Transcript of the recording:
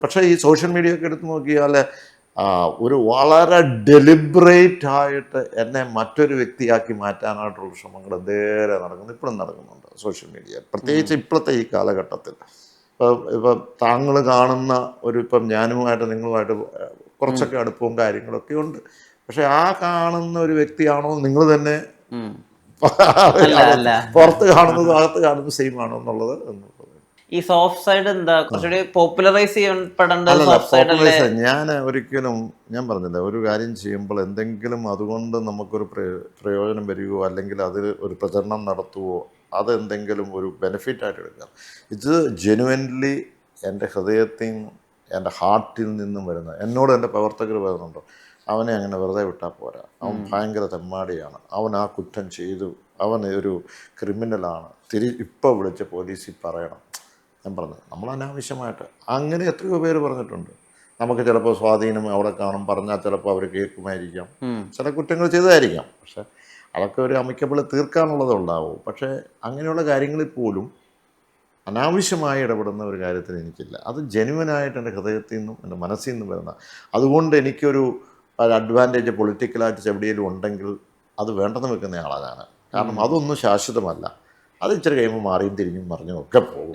പക്ഷേ ഈ social media ഒക്കെ എടുത്ത് നോക്കിയാൽ ഒരു വളരെ ഡെലിബറേറ്റ് ആയിട്ട് എന്നെ മറ്റൊരു വ്യക്തിയാക്കി മാറ്റാനായിട്ടുള്ള ശ്രമങ്ങൾ എന്തേരെ നടക്കുന്നു, ഇപ്പോഴും നടക്കുന്നുണ്ട് സോഷ്യൽ മീഡിയ, പ്രത്യേകിച്ച് ഇപ്പോഴത്തെ ഈ കാലഘട്ടത്തിൽ. ഇപ്പം താങ്കൾ കാണുന്ന ഇപ്പം ഞാനുമായിട്ട് നിങ്ങളുമായിട്ട് കുറച്ചൊക്കെ അടുപ്പവും കാര്യങ്ങളൊക്കെ ഉണ്ട്. പക്ഷെ ആ കാണുന്ന ഒരു വ്യക്തിയാണോ നിങ്ങൾ തന്നെ പുറത്ത് കാണുന്നതും അകത്ത് കാണുന്നതും സെയിം ആണോ എന്നുള്ളത് ഈ സോഫ്റ്റ് സൈഡ് എന്താ കുറച്ചുകൂടി പോപ്പുലറൈസ് ചെയ്യപ്പെടേണ്ടത് സോഫ്റ്റ് സൈഡ് അല്ലേ? ഞാൻ ഒരിക്കലും ഞാൻ പറഞ്ഞില്ല, ഒരു കാര്യം ചെയ്യുമ്പോൾ എന്തെങ്കിലും അതുകൊണ്ട് നമുക്കൊരു പ്രയോജനം വരികയോ അല്ലെങ്കിൽ അതിൽ ഒരു പ്രചരണം നടത്തുകയോ അതെന്തെങ്കിലും ഒരു ബെനിഫിറ്റായിട്ട് എടുക്കുക. ഇത് ജെനുവൻലി എൻ്റെ ഹൃദയത്തിൽ നിന്നും എൻ്റെ ഹാർട്ടിൽ നിന്നും വരുന്ന, എന്നോട് എൻ്റെ പ്രവർത്തകർ വരുന്നുണ്ടോ, അവനെ അങ്ങനെ വെറുതെ വിട്ടാൽ പോരാ, അവൻ ഭയങ്കര തെമ്മാടിയാണ്, അവൻ ആ കുറ്റം ചെയ്തു, അവൻ ഒരു ക്രിമിനലാണ്, ഇപ്പോൾ വിളിച്ച് പോലീസിൽ പറയണം. ഞാൻ പറഞ്ഞത് നമ്മൾ അനാവശ്യമായിട്ട് അങ്ങനെ എത്രയോ പേര് പറഞ്ഞിട്ടുണ്ട്. നമുക്ക് ചിലപ്പോൾ സ്വാധീനം അവിടെ കാണും, പറഞ്ഞാൽ ചിലപ്പോൾ അവർ കേൾക്കുമായിരിക്കാം, ചില കുറ്റങ്ങൾ ചെയ്തതായിരിക്കാം. പക്ഷെ അതൊക്കെ ഒരു അമിക്കബിൾ തീർക്കാനുള്ളതുണ്ടാവും. പക്ഷേ അങ്ങനെയുള്ള കാര്യങ്ങളിൽ പോലും അനാവശ്യമായി ഇടപെടുന്ന ഒരു കാര്യത്തിന് എനിക്കില്ല. അത് ജെന്യുവനായിട്ട് എൻ്റെ ഹൃദയത്തിൽ നിന്നും എൻ്റെ മനസ്സിൽ നിന്നും വരുന്ന, അതുകൊണ്ട് എനിക്കൊരു അഡ്വാൻറ്റേജ് പൊളിറ്റിക്കലായിട്ട് എവിടെയെങ്കിലും ഉണ്ടെങ്കിൽ അത് വേണ്ടെന്ന് വെക്കുന്ന ആളാണ് ഞാൻ. കാരണം അതൊന്നും ശാശ്വതമല്ല. അത് ഇച്ചിരി കഴിയുമ്പോൾ മാറിയും തിരിഞ്ഞും മറിഞ്ഞും ഒക്കെ പോകും.